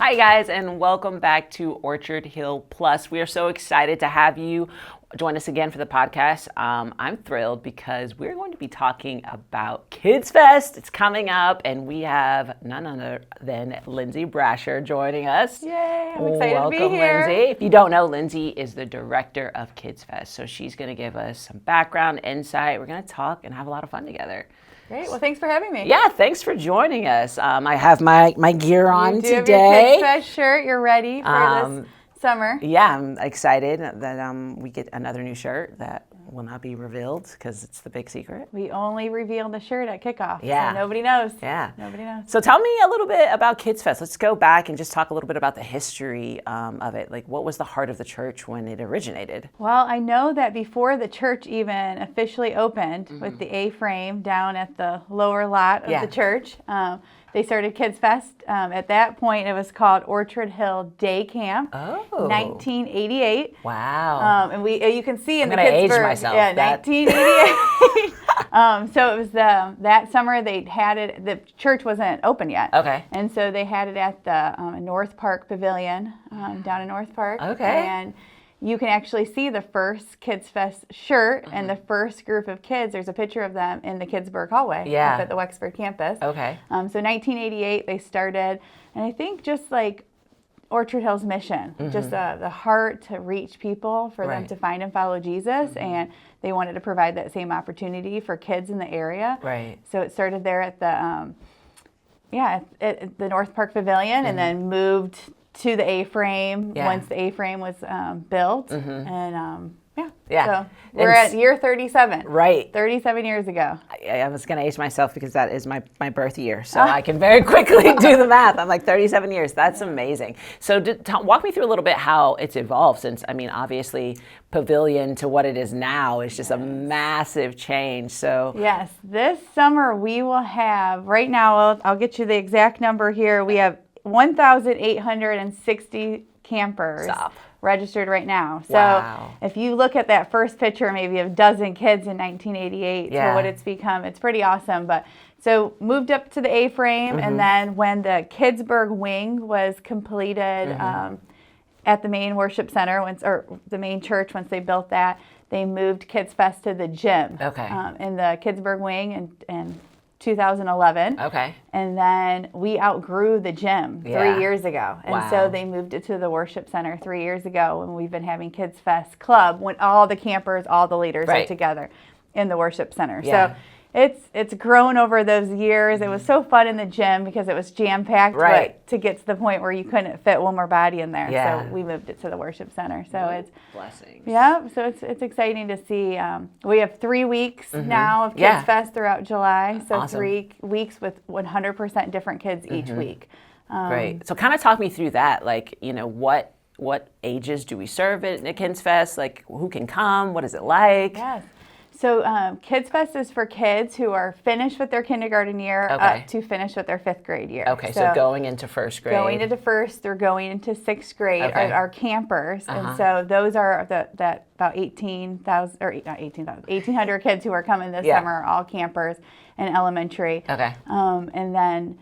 Hi guys, and welcome back to Orchard Hill Plus. We are so excited to have you join us again for the podcast. I'm thrilled because we're going to be talking about KidsFest. It's coming up, and we have none other than Lyndsay Brasher joining us. Yay, I'm excited Welcome, to be here. Lyndsay. If you don't know, Lyndsay is the director of KidsFest, so she's going to give us some background, insight. We're going to talk and have a lot of fun together. Great. Well, thanks for having me. Yeah, thanks for joining us. I have my gear on You do today. have your KidsFest shirt. You're ready for this summer. Yeah, I'm excited that we get another new shirt that will not be revealed because it's the big secret. We only reveal the shirt at kickoff. Yeah. So nobody knows. Yeah. Nobody knows. So tell me a little bit about KidsFest. Let's go back and just talk a little bit about the history of it. Like, what was the heart of the church when it originated? Well, I know that before the church even officially opened with the A-frame down at the lower lot of the church, they started KidsFest. At that point, it was called Orchard Hill Day Camp. Oh. 1988. Wow. And you can see in I'm the gonna age Pittsburgh. myself. Yeah, 1988. So it was that summer they had it. The church wasn't open yet. Okay. And so they had it at the North Park Pavilion down in North Park. Okay. And you can actually see the first KidsFest shirt and the first group of kids. There's a picture of them in the Kidsburg hallway up at the Wexford campus. Okay. So 1988 they started, and I think just like Orchard Hill's mission, just the heart to reach people, for them to find and follow Jesus, and they wanted to provide that same opportunity for kids in the area. Right. So it started there at the at the North Park Pavilion, and then moved to the A-frame once the A-frame was built, and so we're at year 37. Right. 37 years ago. I was going to age myself because that is my birth year, so I can very quickly do the math. I'm like 37 years. That's amazing. So walk me through a little bit how it's evolved since, I mean, obviously Pavilion to what it is now is just a massive change. So yes, this summer we will have, right now, I'll get you the exact number here. We have 1,860 campers registered right now. So if you look at that first picture, maybe of a dozen kids in 1988 to what it's become, it's pretty awesome. But so moved up to the A-frame, and then when the Kidsburg wing was completed at the main worship center, or the main church, once they built that, they moved KidsFest to the gym in the Kidsburg wing and 2011. Okay. And then we outgrew the gym 3 years ago. And so they moved it to the worship center 3 years ago, and we've been having KidsFest Club when all the campers, all the leaders are together in the worship center. So it's grown over those years. It was so fun in the gym because it was jam-packed, but to get to the point where you couldn't fit one more body in there. So we moved it to the worship center. So it's blessings. Yeah, so it's exciting to see. We have 3 weeks now of KidsFest throughout July. So 3 weeks with 100% different kids each week. Great. So kind of talk me through that. Like, you know, what ages do we serve at KidsFest? Like, who can come? What is it like? Yes. So KidsFest is for kids who are finished with their kindergarten year up to finish with their 5th grade year. Okay, so going into 1st grade. Going into first, they're going into 6th grade are campers. And so those are about 18,000, or not 18,000, 1,800 kids who are coming this summer are all campers in elementary. Okay. And then,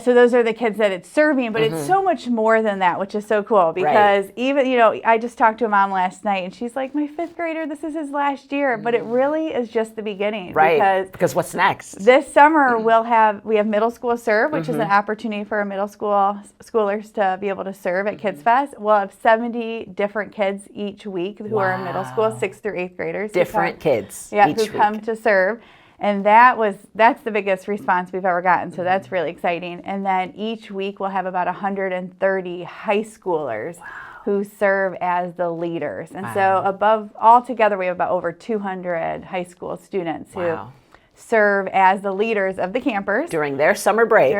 so those are the kids that it's serving, but it's so much more than that, which is so cool because even, I just talked to a mom last night and she's like, my 5th grader, this is his last year, but it really is just the beginning. Right, because what's next? This summer we have middle school serve, which is an opportunity for our middle schoolers to be able to serve at KidsFest. We'll have 70 different kids each week who are in middle school, 6th through 8th graders. Different kids each week. Come to serve. And that's the biggest response we've ever gotten. So that's really exciting. And then each week we'll have about 130 high schoolers who serve as the leaders. And so altogether we have about over 200 high school students who serve as the leaders of the campers. During their summer break.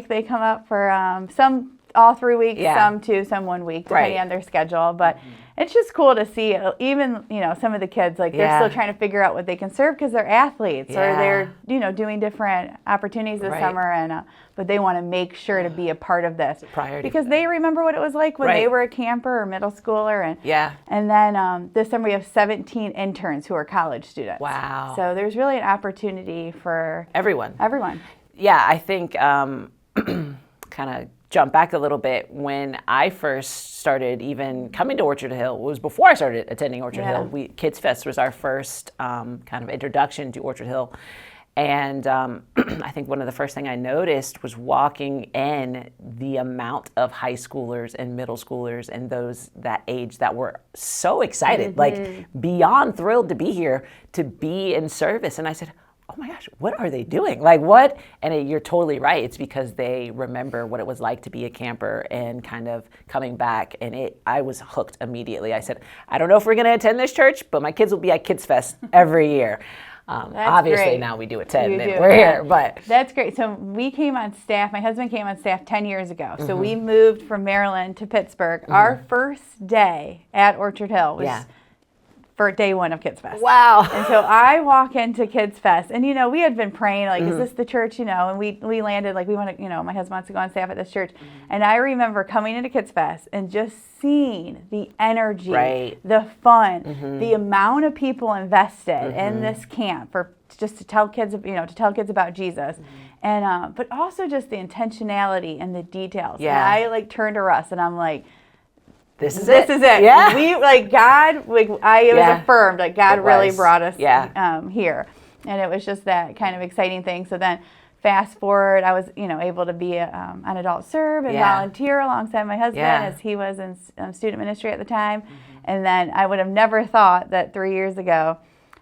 They come up for some all 3 weeks, some 2, some 1 week, depending on their schedule. But it's just cool to see, even, some of the kids, like, they're still trying to figure out what they can serve because they're athletes or they're, doing different opportunities this summer. And but they want to make sure to be a part of this. Priority. Because they remember what it was like when they were a camper or middle schooler. And then this summer we have 17 interns who are college students. Wow. So there's really an opportunity for everyone. Everyone. Yeah, I think kind of jump back a little bit. When I first started even coming to Orchard Hill, it was before I started attending Orchard Hill. KidsFest was our first kind of introduction to Orchard Hill. And I think one of the first thing I noticed was walking in the amount of high schoolers and middle schoolers and those that age that were so excited, like beyond thrilled to be here, to be in service. And I said, oh my gosh, what are they doing? Like what? And you're totally right. It's because they remember what it was like to be a camper and kind of coming back. And I was hooked immediately. I said, I don't know if we're going to attend this church, but my kids will be at KidsFest every year. Obviously great. Now we do attend and we're here, but. That's great. So we came on staff, my husband came on staff 10 years ago. So we moved from Maryland to Pittsburgh. Our first day at Orchard Hill was for day one of KidsFest. Wow. And so I walk into KidsFest, and we had been praying, like, is this the church, and we landed, like, we want to, my husband wants to go on staff at this church. And I remember coming into KidsFest and just seeing the energy, the fun, the amount of people invested in this camp for just to tell kids, about Jesus. And, but also just the intentionality and the details. Yeah. And I turned to Russ and I'm like, This is it. Yeah. We God. It was affirmed. God really brought us here, and it was just that kind of exciting thing. So then, fast forward, I was able to be on adult serve and volunteer alongside my husband as he was in student ministry at the time, and then I would have never thought that 3 years ago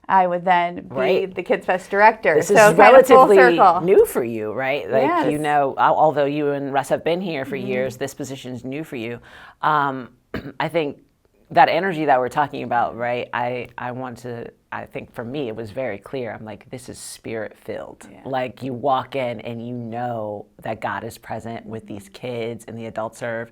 I would then be the KidsFest director. This is relatively new for you, right? Although you and Russ have been here for years, this position is new for you. I think that energy that we're talking about, right? I think for me, it was very clear. I'm like, this is spirit filled. Yeah. Like you walk in and you know that God is present with these kids and the adult serve.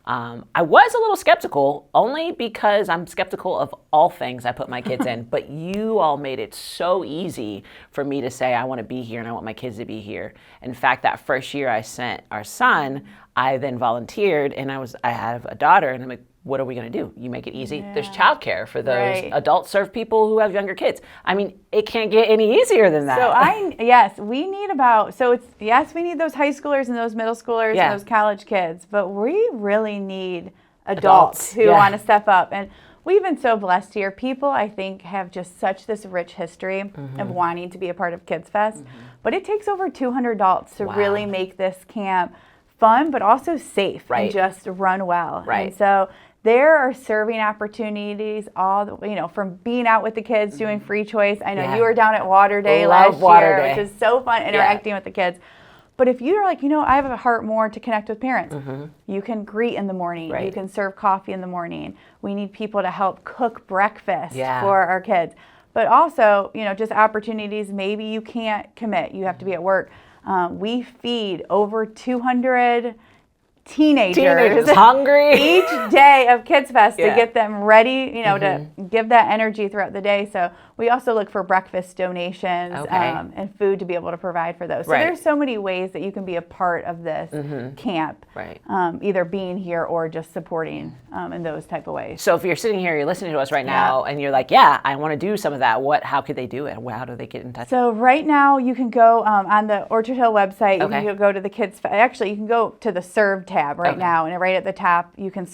I was a little skeptical, only because I'm skeptical of all things I put my kids in, but you all made it so easy for me to say, I want to be here and I want my kids to be here. In fact, that first year I sent our son, I then volunteered, and I have a daughter, and I'm like, what are we going to do? You make it easy. Yeah. There's childcare for those adult serve people who have younger kids. I mean, it can't get any easier than that. We need those high schoolers and those middle schoolers and those college kids, but we really need adults who want to step up. And we've been so blessed here. People, I think, have just such this rich history of wanting to be a part of KidsFest, but it takes over 200 adults to really make this camp fun, but also safe and just run well. Right. And so there are serving opportunities from being out with the kids, doing free choice. I know you were down at Water Day last year, which is so fun interacting with the kids. But if you're like, I have a heart more to connect with parents, you can greet in the morning. Right. You can serve coffee in the morning. We need people to help cook breakfast for our kids. But also, just opportunities. Maybe you can't commit. You have to be at work. We feed over 200 teenagers hungry each day of KidsFest to get them ready, to give that energy throughout the day. So we also look for breakfast donations and food to be able to provide for those. So there's so many ways that you can be a part of this camp, either being here or just supporting in those type of ways. So if you're sitting here, you're listening to us right now, and you're like, I want to do some of that. How could they do it? How do they get in touch? So right now you can go on the Orchard Hill website. You can go to the KidsFest. Actually, you can go to the Serve tab right now, and right at the top you can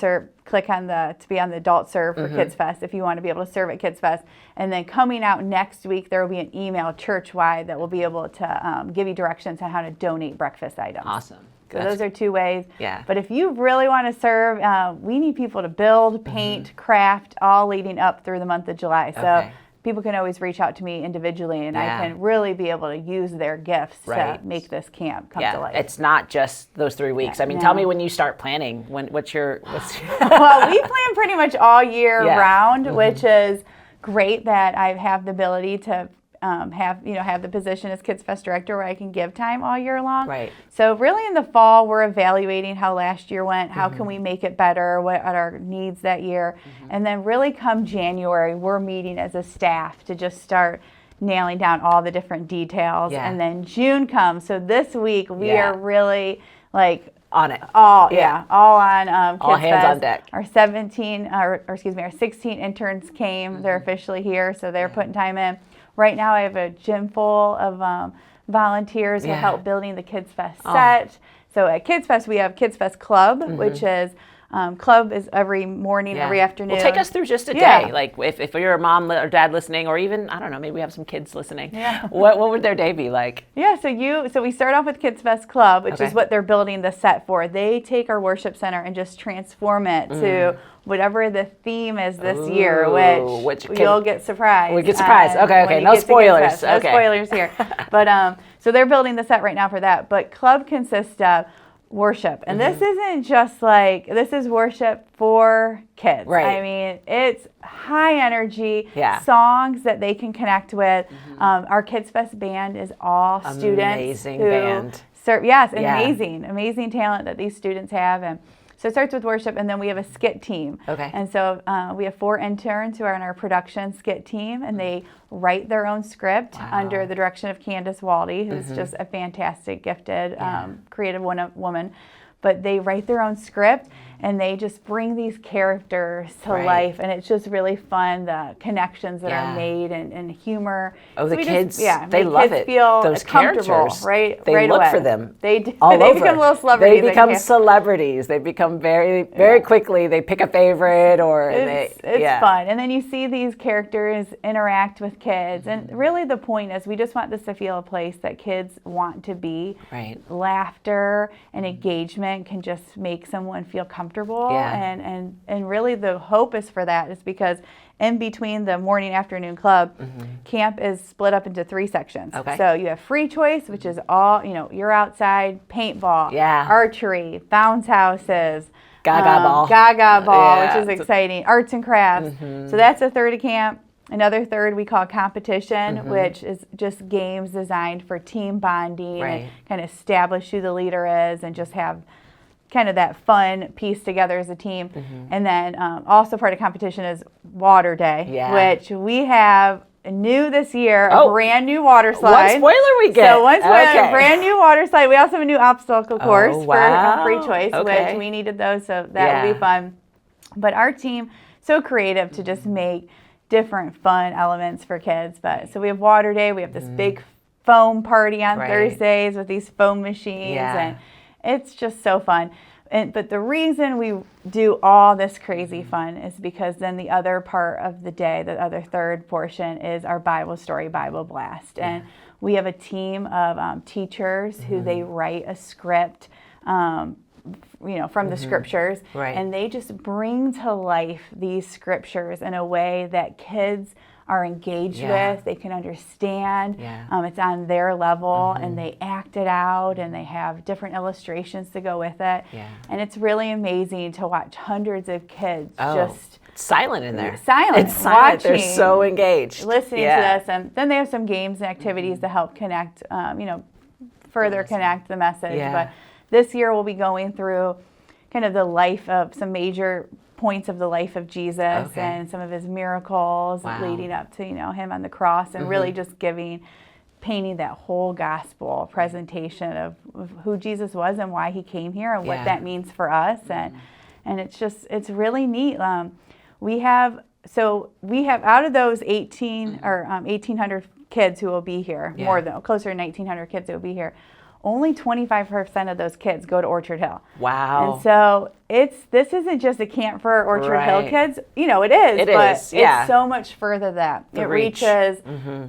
click on to be on the adult serve for KidsFest if you want to be able to serve at KidsFest. And then coming out next week, there will be an email church-wide that will be able to give you directions on how to donate breakfast items. Awesome. So those are two ways. Yeah. But if you really want to serve, we need people to build, paint, craft, all leading up through the month of July. So people can always reach out to me individually, and I can really be able to use their gifts to make this camp come to life. It's not just those 3 weeks. I mean, tell me when you start planning. What's your Well, we plan pretty much all year round, which is great that I have the ability to have the position as KidsFest director where I can give time all year long. Right. So really in the fall, we're evaluating how last year went, how can we make it better, what are our needs that year, and then really come January, we're meeting as a staff to just start nailing down all the different details, and then June comes. So this week we are really on it. All on KidsFest. All hands on deck. Our 16 interns came. They're officially here, so they're putting time in. Right now I have a gym full of volunteers with help building the KidsFest set. So at KidsFest, we have KidsFest Club, which is club is every morning, every afternoon. Well, take us through just a day. Like if you're a mom or dad listening, or even, I don't know, maybe we have some kids listening. Yeah. What would their day be like? Yeah, so we start off with KidsFest Club, which is what they're building the set for. They take our worship center and just transform it to whatever the theme is this year, which you'll get surprised. We get surprised. Okay. No spoilers. No spoilers here. But so they're building the set right now for that. But club consists of worship, and this isn't just like, this is worship for kids. I mean, it's high energy songs that they can connect with. Our KidsFest band is all students. Amazing band. Amazing talent that these students have. And so it starts with worship, and then we have a skit team. And so we have 4 interns who are in our production skit team, and they write their own script under the direction of Candace Waldy, who's just a fantastic, gifted, creative woman. But they write their own script, and they just bring these characters to life, and it's just really fun, the connections that are made, and humor. Oh, so the kids, they love it. Feel those comfortable, characters, they look away. For them. They do. All they over. Become little celebrities. They become celebrities. They become very quickly. They pick a favorite, or it's fun. And then you see these characters interact with kids, and really the point is we just want this to feel a place that kids want to be. Laughter and engagement can just make someone feel comfortable, and really the hope is for that is because in between the morning afternoon club, camp is split up into 3 sections. So you have free choice, which is all, you're outside, paintball, archery, bounce houses, gaga ball, which is exciting, arts and crafts. So that's a third of camp. Another third we call competition, which is just games designed for team bonding and kind of establish who the leader is and just have kind of that fun piece together as a team. And then also part of competition is water day, which we have new this year, a brand new water slide. One spoiler we get. So a brand new water slide. We also have a new obstacle course for free choice, which we needed those, so that would be fun. But our team, so creative to just make different fun elements for kids. But so we have water day, we have this big foam party on Thursdays with these foam machines, and it's just so fun. But the reason we do all this crazy fun is because then the other part of the day, the other third portion, is our Bible story, Bible Blast. And we have a team of teachers who they write a script from the scriptures, and they just bring to life these scriptures in a way that kids are engaged with, they can understand, it's on their level, and they act it out, and they have different illustrations to go with it. And it's really amazing to watch hundreds of kids just silent in there. It's silent. Watching, they're so engaged. Listening to this, and then they have some games and activities to help connect, further connect the message. But this year we'll be going through kind of the life of some major points of the life of Jesus and some of his miracles leading up to him on the cross, and really just painting that whole gospel presentation of who Jesus was and why he came here and what that means for us. And it's really neat. We have out of those 1,800 kids who will be here, closer to 1,900 kids who will be here, only 25% of those kids go to Orchard Hill. Wow. And so this isn't just a camp for Orchard Hill kids. It is. It's so much further that it reaches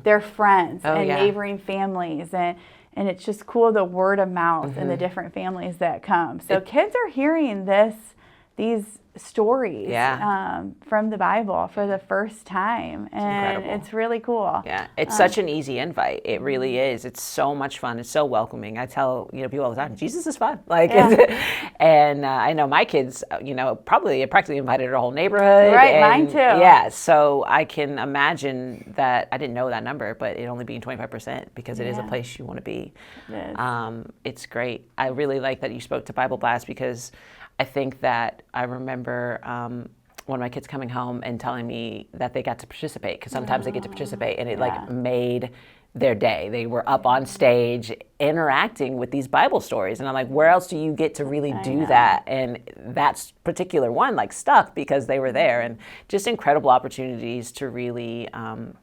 their friends and neighboring families, and it's just cool, the word of mouth and the different families that come. So kids are hearing these stories from the Bible for the first time, and it's really cool. It's such an easy invite. It really is. It's so much fun. It's so welcoming. I tell people all the time, Jesus is fun. And I know my kids, practically invited our whole neighborhood. Mine too. Yeah, so I can imagine that. I didn't know that number, but it only being 25% because it is a place you want to be. It's great. I really like that you spoke to Bible Blast, because I think that I remember one of my kids coming home and telling me that they got to participate, because sometimes they get to participate, and it made their day. They were up on stage interacting with these Bible stories. And I'm like, where else do you get to really do that? And that particular one like stuck because they were there, and just incredible opportunities to really,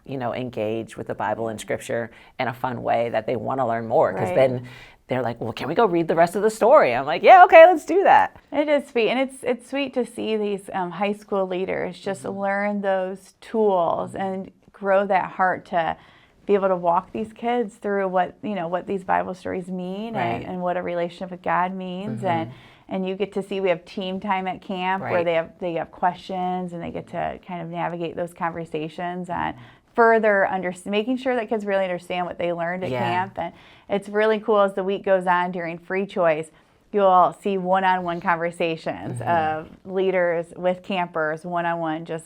engage with the Bible and Scripture in a fun way that they want to learn more. Because then they're like, well, can we go read the rest of the story? I'm like, yeah, okay, let's do that. It is sweet. And it's sweet to see these high school leaders just learn those tools and grow that heart to be able to walk these kids through what these Bible stories mean, and what a relationship with God means. And you get to see, we have team time at camp where they have questions, and they get to kind of navigate those conversations and further making sure that kids really understand what they learned at camp. And it's really cool as the week goes on during free choice. You'll see one-on-one conversations of leaders with campers, one-on-one, just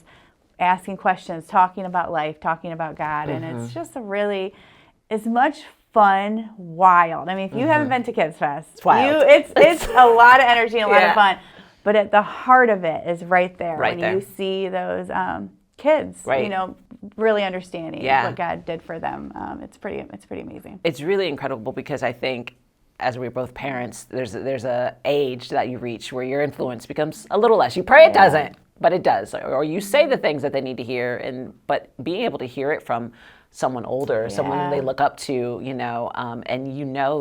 asking questions, talking about life, talking about God. And it's just it's much fun, wild. I mean, if you haven't been to KidsFest, it's wild. It's a lot of energy and a lot of fun. But at the heart of it is right there when you see those kids, really understanding what God did for them. It's pretty amazing. It's really incredible because I think, as we're both parents, there's a age that you reach where your influence becomes a little less. You pray it doesn't, but it does. Or you say the things that they need to hear, but being able to hear it from someone older, someone they look up to, and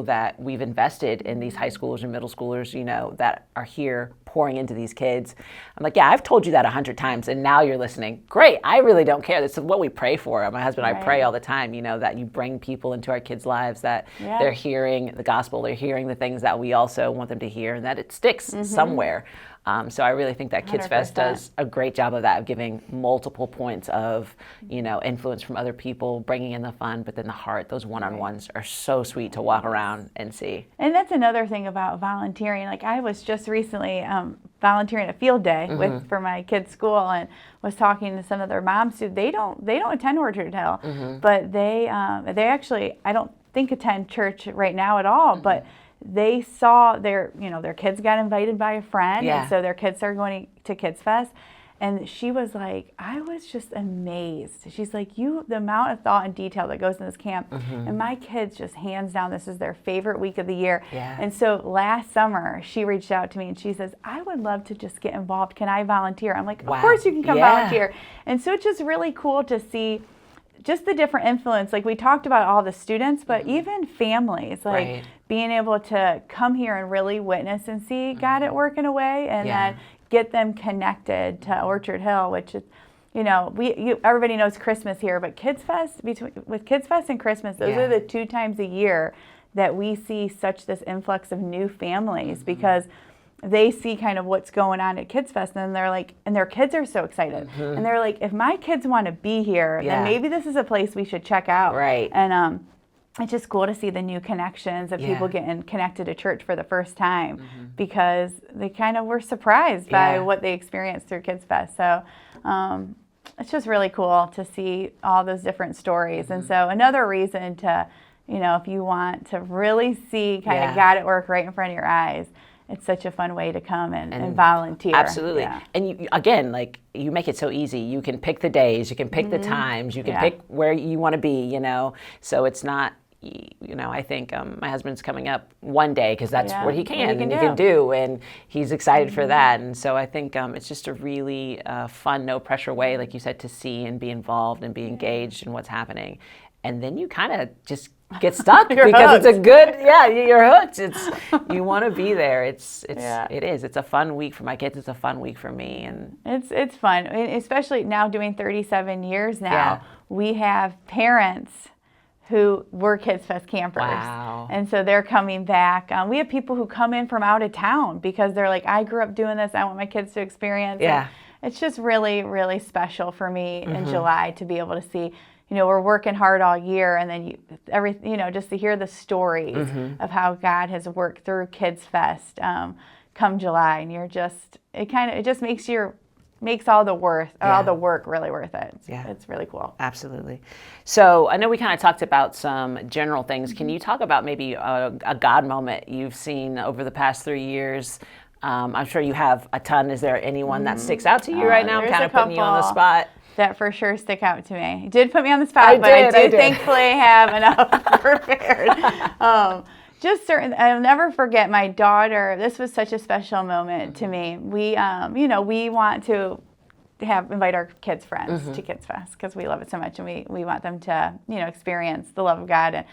that we've invested in these high schoolers and middle schoolers, that are here pouring into these kids. I'm like, yeah, I've told you that 100 times, and now you're listening. Great. I really don't care. This is what we pray for. My husband and I pray all the time, that you bring people into our kids' lives, that they're hearing the gospel, they're hearing the things that we also want them to hear, and that it sticks somewhere. So I really think that KidsFest does a great job of that, of giving multiple points of, influence from other people, bringing in the fun, but then the heart. Those one-on-ones are so sweet to walk around and see. And that's another thing about volunteering. Like, I was just recently volunteering a field day for my kids' school, and was talking to some of their moms who they don't attend Orchard Hill, but they actually, I don't think, attend church right now at all, but they saw their kids got invited by a friend, and so their kids started going to KidsFest. And she was like, I was just amazed. She's like, the amount of thought and detail that goes in this camp. And my kids just, hands down, this is their favorite week of the year. And so last summer, she reached out to me and she says, I would love to just get involved. Can I volunteer? I'm like, of course you can come volunteer. And so it's just really cool to see just the different influence. Like, we talked about all the students, but even families, like being able to come here and really witness and see God at work in a way, and then get them connected to Orchard Hill, which is, everybody knows Christmas here, but with KidsFest and Christmas, those are the 2 times a year that we see such this influx of new families, because they see kind of what's going on at KidsFest, and they're like, and their kids are so excited, and they're like, if my kids want to be here, then maybe this is a place we should check out. And it's just cool to see the new connections of people getting connected to church for the first time, because they kind of were surprised by what they experienced through KidsFest. So it's just really cool to see all those different stories. And so another reason to, if you want to really see kind of God at work right in front of your eyes, it's such a fun way to come and volunteer. Absolutely. And you, again, like, you make it so easy. You can pick the days, you can pick the times, you can pick where you want to be, so it's not, I think my husband's coming up one day because that's what he can do, and he's excited for that. And so I think it's just a really fun, no pressure way, like you said, to see and be involved and be engaged in what's happening. And then you kind of just get stuck because hooked. It's a good, you're hooked. You want to be there. It is. It's a fun week for my kids. It's a fun week for me, and it's fun, especially now doing 37 years now. We have parents who were KidsFest campers. And so they're coming back. We have people who come in from out of town because they're like, I grew up doing this, I want my kids to experience it. It's just really, really special for me in July to be able to see, we're working hard all year, and then just to hear the stories of how God has worked through KidsFest come July, and it just makes all the work really worth it. It's really cool. Absolutely. So I know we kind of talked about some general things. Can you talk about maybe a God moment you've seen over the past 3 years? I'm sure you have a ton. Is there anyone that sticks out to you right now? I'm kind of putting you on the spot. that for sure stick out to me. It did put me on the spot, I do thankfully have enough prepared. I'll never forget my daughter. This was such a special moment to me. We, we want to invite our kids' friends to KidsFest because we love it so much, and we want them to, experience the love of God.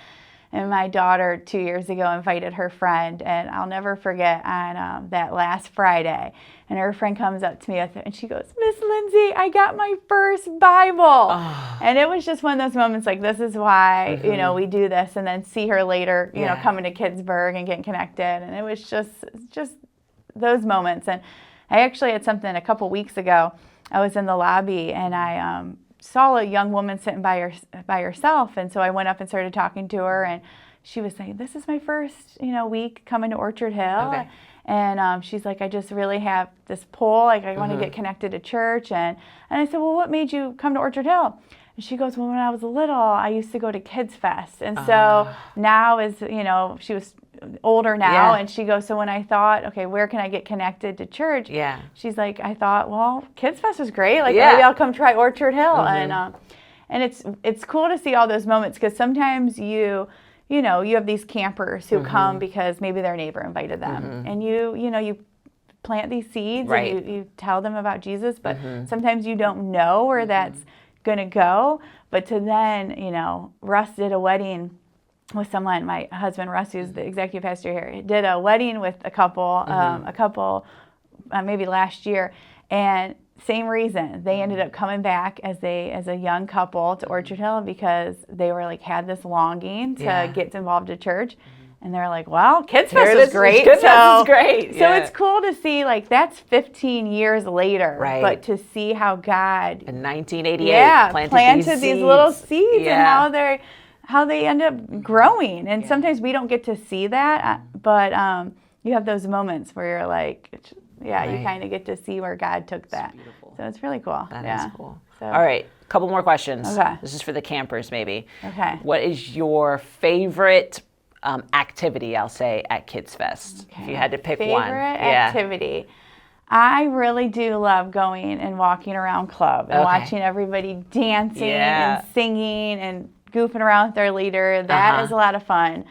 And my daughter 2 years ago invited her friend, and I'll never forget on that last Friday. And her friend comes up to me and she goes, "Miss Lyndsay, I got my first Bible." Oh. And it was just one of those moments like, this is why, we do this. And then see her later, coming to Pittsburgh and getting connected. And it was just those moments. And I actually had something a couple weeks ago. I was in the lobby and I saw a young woman sitting by herself, and so I went up and started talking to her, and she was saying, "This is my first, week coming to Orchard Hill." Okay. And she's like, "I just really have this pull, like I want to get connected to church." And I said, "Well, what made you come to Orchard Hill?" And she goes, "Well, when I was little, I used to go to KidsFest." And so now she was older now, and she goes, "So when I thought, okay, where can I get connected to church?" Yeah. She's like, "I thought, well, KidsFest was great. Like maybe I'll come try Orchard Hill." And it's cool to see all those moments, because sometimes you have these campers who come because maybe their neighbor invited them, and you plant these seeds, right, and you tell them about Jesus, but sometimes you don't know where that's going to go. But to then, Russ did a wedding with someone, my husband Russ, who's the executive pastor here, did a wedding with a couple, maybe last year, and same reason. They ended up coming back as a young couple to Orchard Hill because they were had this longing to get involved in church. And they're like, "Well, KidsFest is great." KidsFest is great. So it's cool to see, that's 15 years later. Right. But to see how God in 1988 planted these little seeds, and how they end up growing. And sometimes we don't get to see that, but you have those moments where you're like, you kind of get to see where God took that. Beautiful. So it's really cool. That is cool. So, all right, a couple more questions. Okay. This is for the campers, maybe. Okay. What is your favorite activity, I'll say, at KidsFest? Okay. If you had to pick one. Favorite activity. I really do love going and walking around club and watching everybody dancing and singing and goofing around with their leader. That is a lot of fun.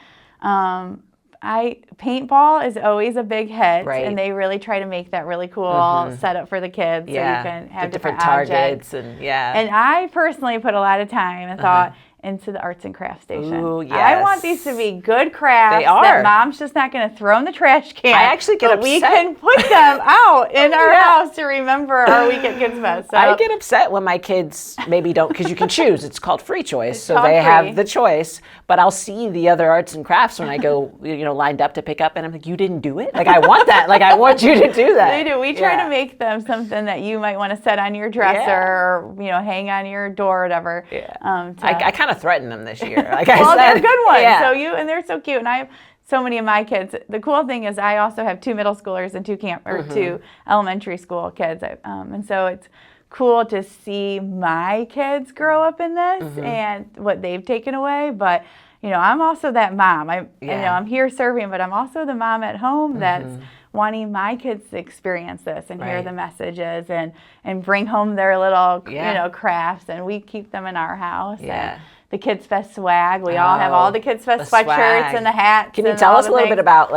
Paintball is always a big hit, and they really try to make that really cool setup for the kids, so you can have different targets and I personally put a lot of time and thought into the arts and crafts station. Ooh, yes. I want these to be good crafts they are. That mom's just not going to throw in the trash can. I actually get upset. We can put them out in our house to remember our week at KidsFest. So. I get upset when my kids maybe don't, because you can choose. It's called free choice, so they have the choice. But I'll see the other arts and crafts when I go, lined up to pick up, and I'm like, "You didn't do it? I want that. I want you to do that." They do. We try to make them something that you might want to set on your dresser or hang on your door or whatever. Yeah. I kind of threaten them this year. They're good ones. Yeah. And they're so cute. And I have so many of my kids. The cool thing is I also have 2 middle schoolers and 2 elementary school kids. And so it's cool to see my kids grow up in this and what they've taken away. But I'm also that mom. I'm here serving, but I'm also the mom at home that's wanting my kids to experience this and hear the messages and bring home their little crafts, and we keep them in our house. Yeah. And the KidsFest swag. We all have all the KidsFest sweatshirts and the hats. Can you tell us a little bit about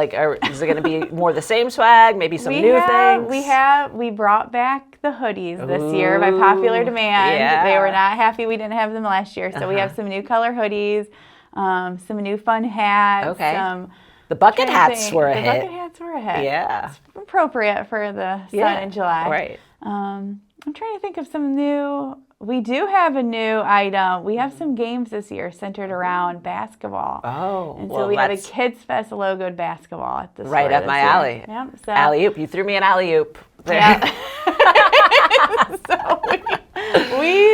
is it going to be more the same swag? Maybe some new things? We brought back the hoodies this year by popular demand. Yeah. They were not happy we didn't have them last year, so we have some new color hoodies, some new fun hats. Okay. The bucket hats were a hit. The bucket hats were a hit. Yeah. It's appropriate for the sun in July. Right. I'm trying to think of some new. We do have a new item. We have some games this year centered around basketball. Oh. And so we have a KidsFest logoed basketball at the store. Right up my alley. Yep. So. Alley-oop. You threw me an alley-oop. Yeah. So we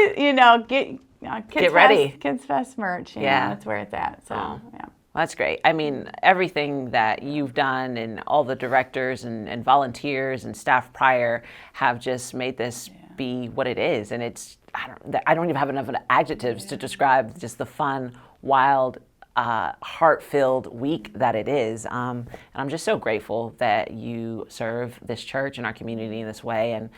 get ready. KidsFest merch. That's where it's at. So, yeah. Well, that's great. I mean, everything that you've done and all the directors and volunteers and staff prior have just made this be what it is. And it's, I don't even have enough adjectives to describe just the fun, wild, heart-filled week that it is. And I'm just so grateful that you serve this church and our community in this way. And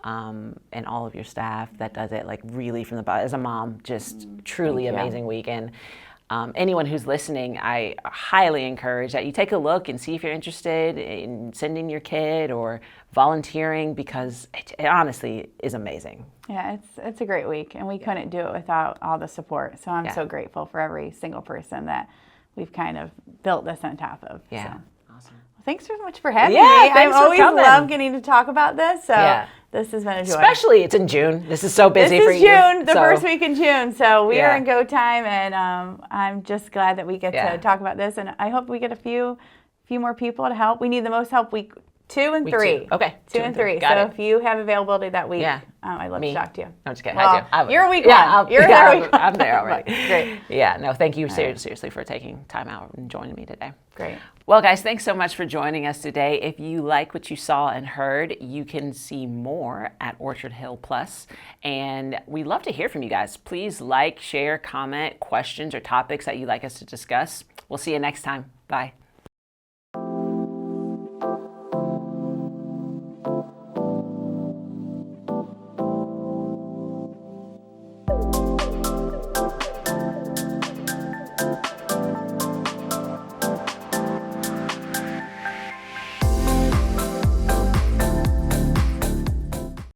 and all of your staff that does it, like really from the bottom. As a mom, just truly amazing week. And anyone who's listening, I highly encourage that you take a look and see if you're interested in sending your kid or volunteering, because it honestly is amazing. Yeah, it's a great week, and we couldn't do it without all the support. So I'm so grateful for every single person that we've kind of built this on top of. Yeah. So. Awesome. Well, thanks so much for having me. I always love getting to talk about this. So this has been a joy. Especially it's in June. This is so busy for you. This is June, the first week in June. So we are in go time, and I'm just glad that we get to talk about this. And I hope we get a few more people to help. We need the most help week 2 and 3. Okay. 2 and 3. So if you have availability that week, I'd love to talk to you. I'm just kidding. Well, I do. You're week 1. You're there week 1. I'm there already. Great. Yeah. No, thank you seriously for taking time out and joining me today. Great. Well, guys, thanks so much for joining us today. If you like what you saw and heard, you can see more at Orchard Hill Plus. And we love to hear from you guys. Please like, share, comment, questions, or topics that you'd like us to discuss. We'll see you next time. Bye.